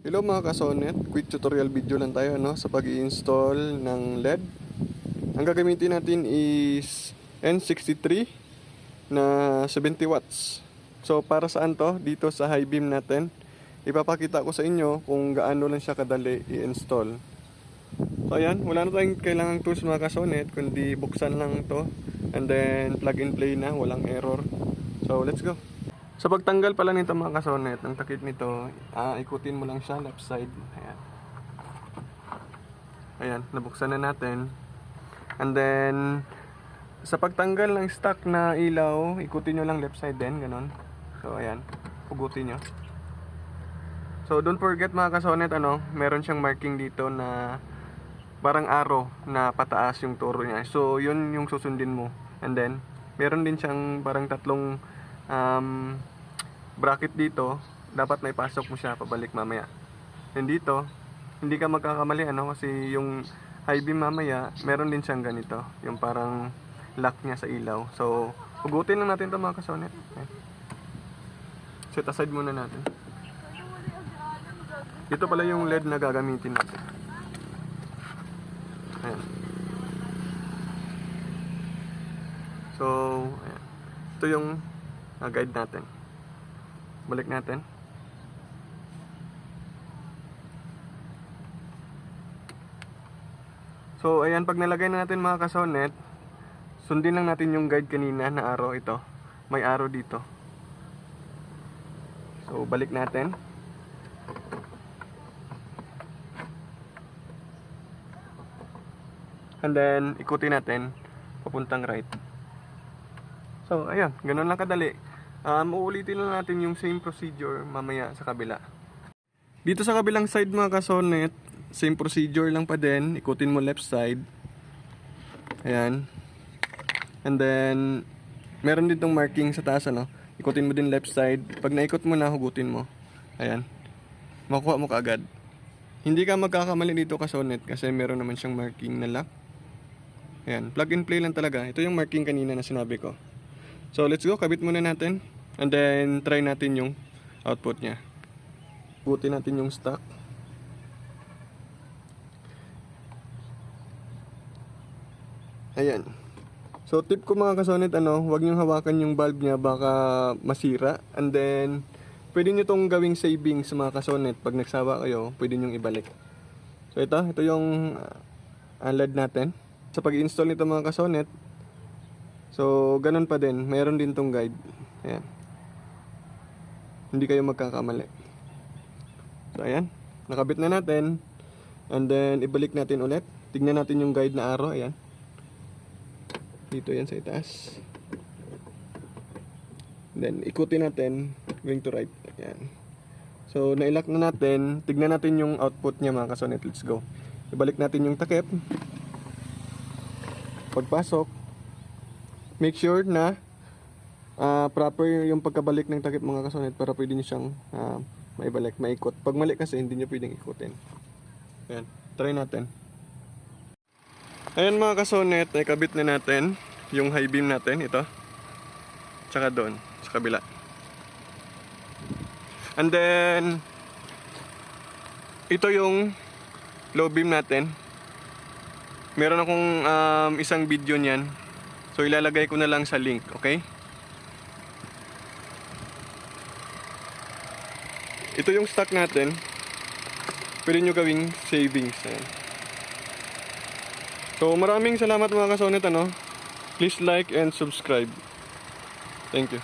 Hello mga kasonet, quick tutorial video lang tayo sa pag-i-install ng LED. Ang gagamitin natin is N63 na 70 watts. So para saan to? Dito sa high beam natin. Ipapakita ko sa inyo kung gaano lang siya kadali i-install. So ayan, wala na tayong kailangang tools mga kasonet, kundi buksan lang to and then plug and play na, walang error. So let's go. Sa pagtanggal pala nito mga kasonet, ang takip nito, ikutin mo lang siya left side. Ayan. Ayan, nabuksan na natin. And then, sa pagtanggal ng stock na ilaw, ikutin nyo lang left side din, ganon. So ayan, hugutin nyo. So don't forget mga kasonet, meron siyang marking dito na parang arrow na pataas yung turo niya. So yun yung susundin mo. And then, meron din siyang parang tatlong bracket dito, dapat may pasok mo siya pabalik mamaya. And dito, hindi ka magkakamali kasi yung high beam mamaya, meron din siyang ganito, yung parang lock niya sa ilaw. So, hugutin lang natin ito mga kasonet. Okay. Set aside muna natin. Ito pala yung LED na gagamitin natin. Ayan. So, ayan. Ito yung guide natin. Balik natin. So ayan, pag nalagay na natin mga kasonet, sundin lang natin yung guide kanina na arrow ito. May arrow dito. So balik natin. And then ikutin natin papuntang right. So ayan, ganun lang kadali. Uulitin lang natin yung same procedure mamaya sa kabila. Dito sa kabilang side mga kasonet, same procedure lang pa din. Ikutin mo left side. Ayan. And then, meron din tong marking sa taas, Ikutin mo din left side. Pag naikot mo na, hugutin mo. Ayan. Makuha mo kaagad. Hindi ka magkakamali dito kasonet kasi meron naman siyang marking na lock. Ayan. Plug and play lang talaga. Ito yung marking kanina na sinabi ko. So, let's go. Kabit muna natin. And then, try natin yung output niya. Buti natin yung stock. Ayan. So, tip ko mga kasonet, huwag niyong hawakan yung bulb niya, baka masira. And then, pwede nyo tong gawing savings mga kasonet. Pag nagsawa kayo, pwede nyong ibalik. So, ito yung LED natin. Sa pag-install nito mga kasonet, so, ganun pa din. Meron din tong guide. Ayan. Hindi kayo magkakamali. So, ayan. Nakabit na natin. And then, ibalik natin ulit. Tignan natin yung guide na arrow. Ayan. Dito yan sa itaas. Then, ikutin natin. Going to right. Ayan. So, nailak na natin. Tignan natin yung output niya mga kasonet. Let's go. Ibalik natin yung takip. Pagpasok, make sure na proper yung pagkabalik ng takip mga kasonet para pwede nyo siyang maibalik, maikot. Pag mali kasi hindi nyo pwedeng ikutin. Ayan, try natin. Ayan mga kasonet, nakabit na natin yung high beam natin, ito. Tsaka doon, sa kabila. And then, ito yung low beam natin. Meron akong isang video niyan. So ilalagay ko na lang sa link, okay? Ito yung stock natin. Pwede nyo gawing savings. Ayan. So maraming salamat mga kasonet, Please like and subscribe. Thank you.